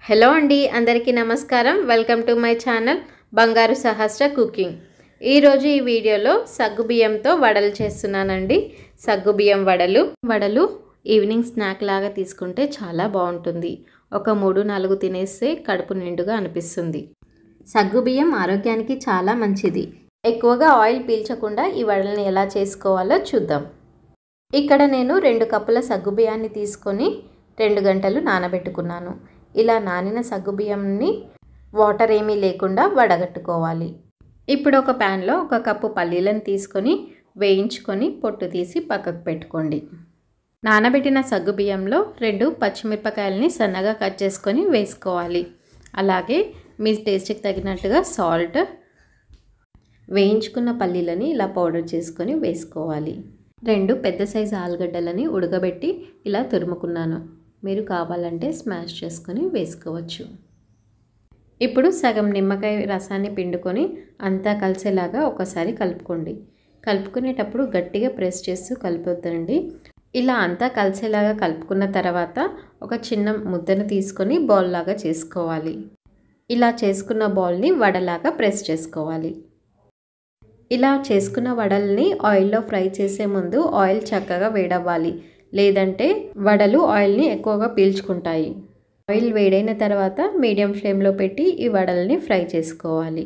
Hello అండి, అందరికీ నమస్కారం. వెల్కమ్ టు మై ఛానల్ బంగారు సహస్ర కుకింగ్. ఈరోజు ఈ వీడియోలో సగ్గుబియ్యంతో వడలు చేస్తున్నానండి. సగ్గుబియ్యం వడలు ఈవినింగ్ స్నాక్ లాగా తీసుకుంటే చాలా బాగుంటుంది. ఒక 3-4 తినేస్తే కడుపు నిండుగా అనిపిస్తుంది. సగ్గుబియ్యం ఆరోగ్యానికి చాలా మంచిది. ఎక్కువగా ఆయిల్ పీల్చకుండా ఈ వడల్ని ఎలా చేసుకోవాలో చూద్దాం. ఇక్కడ నేను 2 కప్పుల సగ్గుబియ్యాన్ని తీసుకొని 2 గంటలు నానబెట్టుకున్నాను. ఇలా నానిన సగ్గుబియ్యంని వాటర్ ఏమీ లేకుండా వడగట్టుకోవాలి. ఇప్పుడు ఒక ప్యాన్లో 1 కప్పు పల్లీలను తీసుకొని వేయించుకొని పొట్టు తీసి పక్కకు పెట్టుకోండి. నానబెట్టిన సగ్గుబియ్యంలో 2 పచ్చిమిరపకాయలని సన్నగా కట్ చేసుకొని వేసుకోవాలి. అలాగే మీ టేస్ట్కి తగినట్టుగా సాల్ట్, వేయించుకున్న పల్లీలని ఇలా పౌడర్ చేసుకొని వేసుకోవాలి. 2 పెద్ద సైజు ఆలుగడ్డలని ఉడకబెట్టి ఇలా తురుముకున్నాను. మీరు కావాలంటే స్మాష్ చేసుకొని వేసుకోవచ్చు. ఇప్పుడు సగం నిమ్మకాయ రసాన్ని పిండుకొని అంతా కలిసేలాగా ఒకసారి కలుపుకోండి. కలుపుకునేటప్పుడు గట్టిగా ప్రెస్ చేస్తూ కలపొద్దండి. ఇలా అంతా కలిసేలాగా కలుపుకున్న తర్వాత ఒక చిన్న ముద్దను తీసుకొని బాల్ లాగా చేసుకోవాలి. ఇలా చేసుకున్న బాల్ని వడలాగా ప్రెస్ చేసుకోవాలి. ఇలా చేసుకున్న వడల్ని ఆయిల్లో ఫ్రై చేసే ముందు ఆయిల్ చక్కగా వేడవ్వాలి. లేదంటే వడలు ఆయిల్ని ఎక్కువగా పీల్చుకుంటాయి. ఆయిల్ వేడైన తర్వాత మీడియం ఫ్లేమ్లో పెట్టి ఈ వడల్ని ఫ్రై చేసుకోవాలి.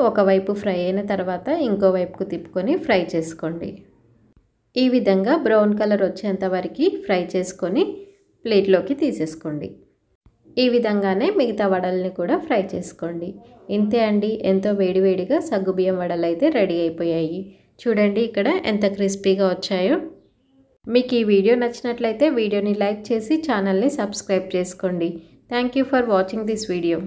ఒకవైపు ఫ్రై అయిన తర్వాత ఇంకో వైపుకు తిప్పుకొని ఫ్రై చేసుకోండి. ఈ విధంగా బ్రౌన్ కలర్ వచ్చేంత వరకు ఫ్రై చేసుకొని ప్లేట్లోకి తీసేసుకోండి. ఈ విధంగానే మిగతా వడల్ని కూడా ఫ్రై చేసుకోండి. ఇంతే అండి, ఎంతో వేడివేడిగా సగ్గుబియ్యం వడలు అయితే రెడీ అయిపోయాయి. చూడండి ఇక్కడ ఎంత క్రిస్పీగా వచ్చాయో. మీకు ఈ వీడియో నచ్చినట్లయితే వీడియోని లైక్ చేసి ఛానల్ని సబ్స్క్రైబ్ చేసుకోండి. Thank you for watching this video.